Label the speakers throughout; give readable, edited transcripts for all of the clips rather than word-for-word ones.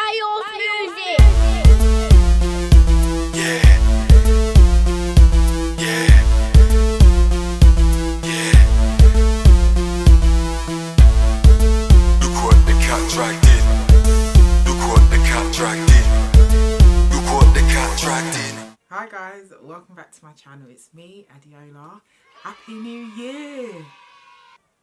Speaker 1: Bios music.
Speaker 2: Yeah. Yeah. Yeah. Look what the cat dragged in. Look what the cat dragged in. Look what the cat dragged in.
Speaker 3: Hi guys, welcome back to my channel. It's me, Adeola. Happy New Year!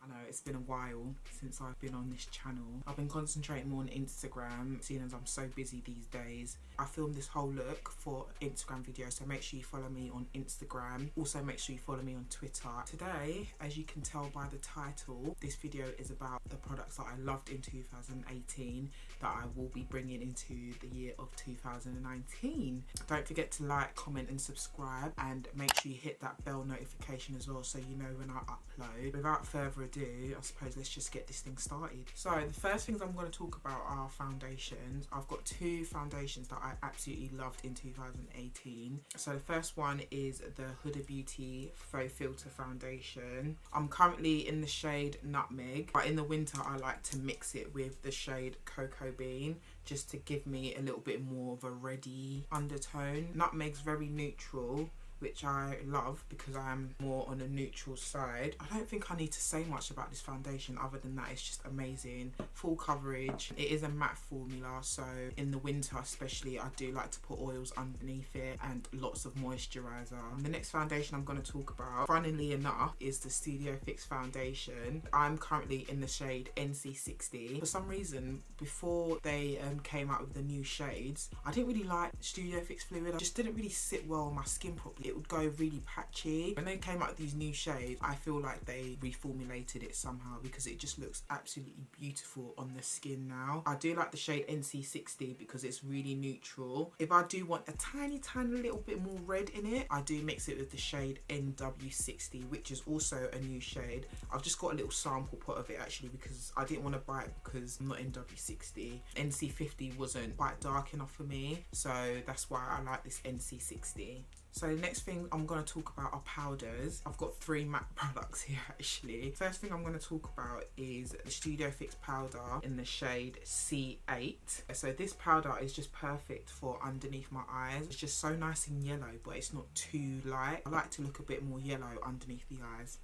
Speaker 3: I know it's been a while since I've been on this channel. I've been concentrating more on Instagram, seeing as I'm so busy these days. I filmed this whole look for Instagram videos, so make sure you follow me on Instagram. Also make sure you follow me on Twitter. Today, as you can tell by the title, this video is about the products that I loved in 2018 that I will be bringing into the year of 2019. Don't forget to like, comment and subscribe, and make sure you hit that bell notification as well so you know when I upload. Without further ado, I suppose let's just get this thing started. So the first things I'm going to talk about are foundations. I've got two foundations that I absolutely loved in 2018. So the first one is the Huda Beauty Faux Filter Foundation. I'm currently in the shade Nutmeg, but in the winter I like to mix it with the shade Cocoa Bean just to give me a little bit more of a reddy undertone. Nutmeg's very neutral, which I love because I'm more on a neutral side. I don't think I need to say much about this foundation other than that it's just amazing. Full coverage. It is a matte formula, so in the winter especially I do like to put oils underneath it and lots of moisturiser. The next foundation I'm going to talk about, funnily enough, is the Studio Fix foundation. I'm currently in the shade NC60. For some reason, before they came out with the new shades, I didn't really like Studio Fix fluid. It just didn't really sit well on my skin properly. It would go really patchy. When they came out with these new shades, I feel like they reformulated it somehow because it just looks absolutely beautiful on the skin now. I do like the shade NC60 because it's really neutral. If I do want a tiny little bit more red in it, I do mix it with the shade NW60, which is also a new shade. I've just got a little sample pot of it actually because I didn't want to buy it because I'm not NW60. NC50 wasn't quite dark enough for me, so that's why I like this NC60. So the next thing I'm going to talk about are powders. I've got three matte products here actually. First thing I'm going to talk about is the Studio Fix powder in the shade C8. So this powder is just perfect for underneath my eyes. It's just so nice and yellow, but it's not too light. I like to look a bit more yellow underneath the eyes.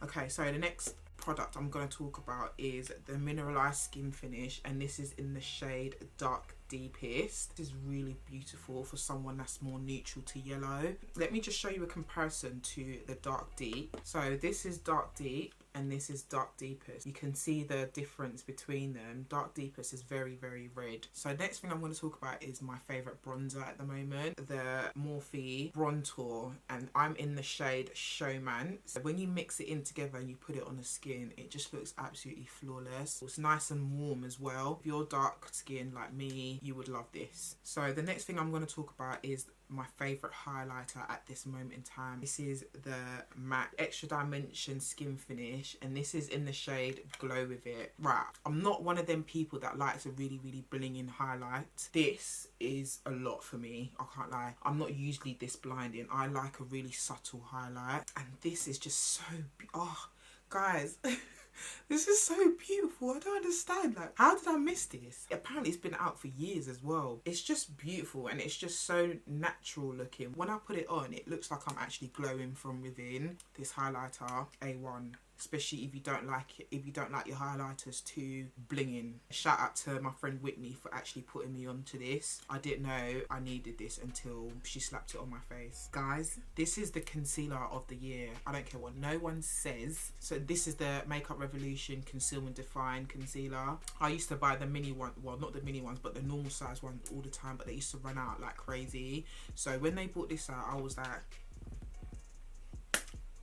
Speaker 3: Okay, so the next product I'm going to talk about is the Mineralized Skin Finish, and this is in the shade Dark Deepest. This is really beautiful for someone that's more neutral to yellow. Let me just show you a comparison to the Dark Deep. So this is Dark Deep and this is Dark Deepest. You can see the difference between them. Dark Deepest is very red. So next thing I'm going to talk about is my favourite bronzer at the moment, the Morphe Bronzer, and I'm in the shade Showman. So when you mix it in together and you put it on the skin, it just looks absolutely flawless. It's nice and warm as well. If you're dark skin like me, you would love this. So the next thing I'm going to talk about is my favourite highlighter at this moment in time. This is the matte Extra Dimension Skin Finish, and this is in the shade Glow With It. Right, I'm not one of them people that likes to really bling in highlight. This is a lot for me, I can't lie. I'm not usually this blinding. I like a really subtle highlight, and this is just so oh guys. This is so beautiful. I don't understand, like, how did I miss this? Apparently it's been out for years as well. It's just beautiful and it's just so natural looking. When I put it on, it looks like I'm actually glowing from within. This highlighter, A1. Especially if you don't like it, if you don't like your highlighters too blinging. Shout out to my friend Whitney for actually putting me onto this. I didn't know I needed this until she slapped it on my face. Guys, this is the concealer of the year. I don't care what no one says. So this is the Makeup Revolution Conceal and Define Concealer. I used to buy the mini one, well not the mini ones but the normal size ones all the time, but they used to run out like crazy. So when they brought this out, I was like,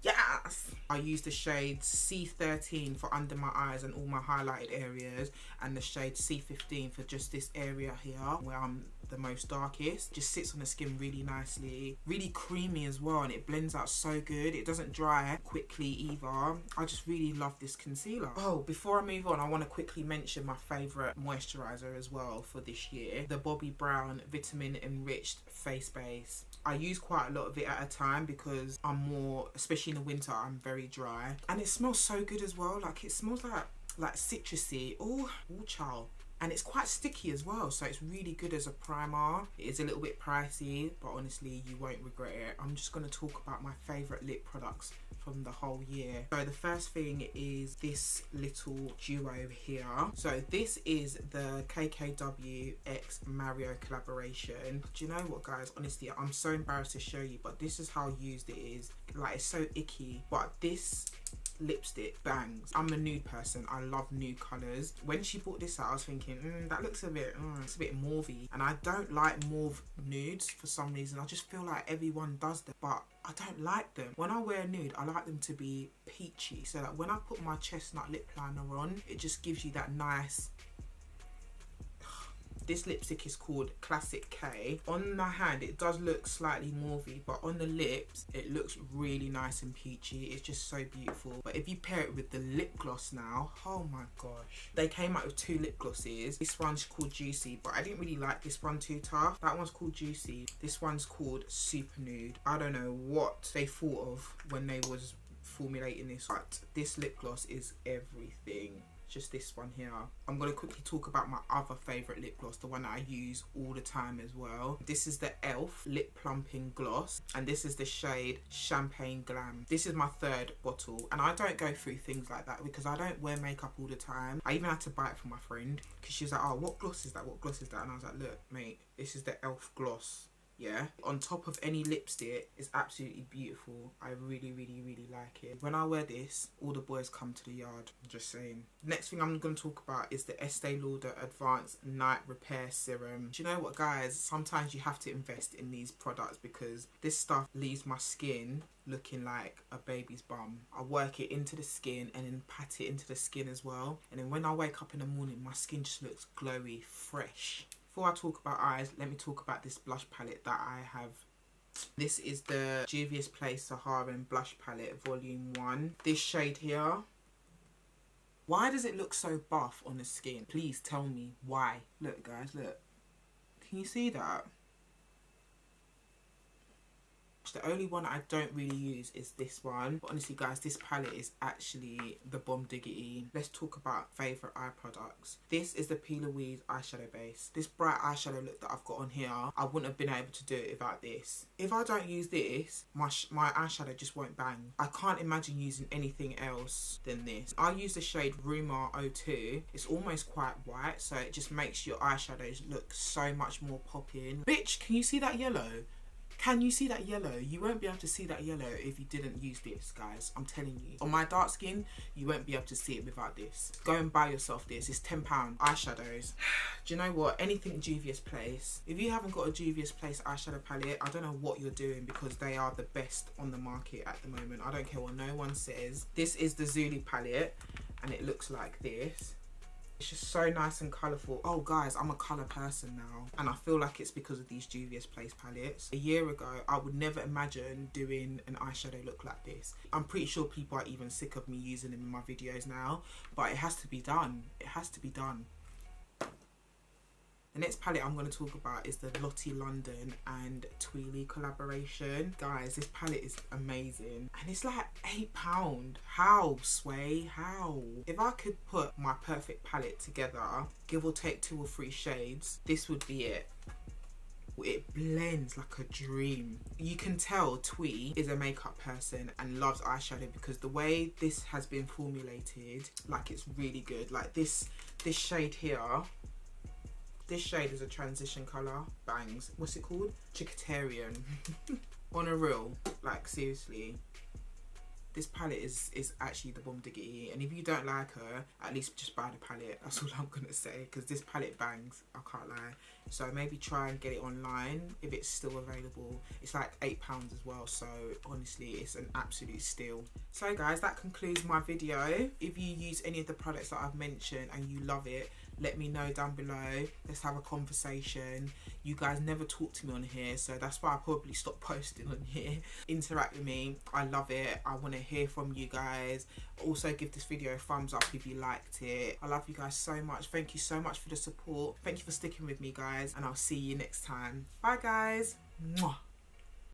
Speaker 3: yes! I use the shade C13 for under my eyes and all my highlighted areas, and the shade C15 for just this area here where I'm the most darkest. Just sits on the skin really nicely, really creamy as well, and it blends out so good. It doesn't dry quickly either. I just really love this concealer. Oh, before I move on, I want to quickly mention my favourite moisturiser as well for this year, the Bobbi Brown Vitamin Enriched Face Base. I use quite a lot of it at a time because I'm more, especially in the winter, I'm very dry, and it smells so good as well. Like, it smells like citrusy. Oh child, and it's quite sticky as well, so it's really good as a primer. It is a little bit pricey, but honestly you won't regret it. I'm just going to talk about my favourite lip products from the whole year. So the first thing is this little duo here. So this is the KKW X Mario collaboration. Do you know what, guys, honestly I'm so embarrassed to show you, but this is how used it is. Like, it's so icky, but this lipstick bangs. I'm a nude person, I love nude colours. When she brought this out I was thinking that looks a bit it's a bit mauvey, and I don't like mauve nudes for some reason. I just feel like everyone does them, but I don't like them. When I wear a nude I like them to be peachy, so that when I put my chestnut lip liner on it just gives you that nice. This lipstick is called Classic K. On my hand it does look slightly mauvey, but on the lips it looks really nice and peachy. It's just so beautiful. But if you pair it with the lip gloss now, oh my gosh. They came out with 2 lip glosses. This one's called Juicy, but I didn't really like this one too tough. That one's called Juicy. This one's called Super Nude. I don't know what they thought of when they was formulating this, but this lip gloss is everything. Just this one here. I'm going to quickly talk about my other favourite lip gloss, the one that I use all the time as well. This is the e.l.f. Lip Plumping Gloss, and this is the shade Champagne Glam. This is my 3rd bottle, and I don't go through things like that because I don't wear makeup all the time. I even had to buy it for my friend because she was like, oh, what gloss is that? What gloss is that? And I was like, look, mate, this is the e.l.f. gloss. Yeah, on top of any lipstick, it's absolutely beautiful. I really like it. When I wear this, all the boys come to the yard. I'm just saying. Next thing I'm going to talk about is the Estee Lauder Advanced Night Repair Serum. Do you know what, guys? Sometimes you have to invest in these products because this stuff leaves my skin looking like a baby's bum. I work it into the skin and then pat it into the skin as well. And then when I wake up in the morning, my skin just looks glowy, fresh. Before I talk about eyes, let me talk about this blush palette that I have. This is the Juvia's Place Saharan Blush Palette Volume 1. This shade here. Why does it look so buff on the skin? Please tell me why. Look, guys, look. Can you see that? The only one I don't really use is this one. But honestly, guys, this palette is actually the bomb diggity. Let's talk about favourite eye products. This is the P. Louise eyeshadow base. This bright eyeshadow look that I've got on here, I wouldn't have been able to do it without this. If I don't use this, my eyeshadow just won't bang. I can't imagine using anything else than this. I use the shade Rumar 02. It's almost quite white, so it just makes your eyeshadows look so much more popping. Bitch, can you see that yellow? Can you see that yellow? You won't be able to see that yellow if you didn't use this, guys. I'm telling you. On my dark skin, you won't be able to see it without this. Go and buy yourself this. It's £10. Eyeshadows. Do you know what? Anything Juvia's Place. If you haven't got a Juvia's Place eyeshadow palette, I don't know what you're doing because they are the best on the market at the moment. I don't care what no one says. This is the Zulu palette and it looks like this. It's just so nice and colourful. Oh guys, I'm a colour person now and I feel like it's because of these Juvia's Place palettes. A year ago, I would never imagine doing an eyeshadow look like this. I'm pretty sure people are even sick of me using them in my videos now, but it has to be done. It has to be done. The next palette I'm going to talk about is the Lottie London and Tweely collaboration. Guys, this palette is amazing. And it's like £8. How, Sway? How? If I could put my perfect palette together, give or take 2 or 3 shades, this would be it. It blends like a dream. You can tell Twee is a makeup person and loves eyeshadow because the way this has been formulated, like, it's really good. Like this shade here. This shade is a transition colour. Bangs. What's it called? Chickatarian. On a real, like, seriously. This palette is actually the bomb diggity. And if you don't like her, at least just buy the palette. That's all I'm going to say. Because this palette bangs. I can't lie. So maybe try and get it online if it's still available. It's like £8 as well. So honestly, it's an absolute steal. So guys, that concludes my video. If you use any of the products that I've mentioned and you love it, let me know down below. Let's have a conversation. You guys never talk to me on here, so that's why I probably stopped posting on here. Interact with me. I love it. I want to hear from you guys. Also, give this video a thumbs up if you liked it. I love you guys so much. Thank you so much for the support. Thank you for sticking with me, guys, and I'll see you next time. Bye, guys. Mwah.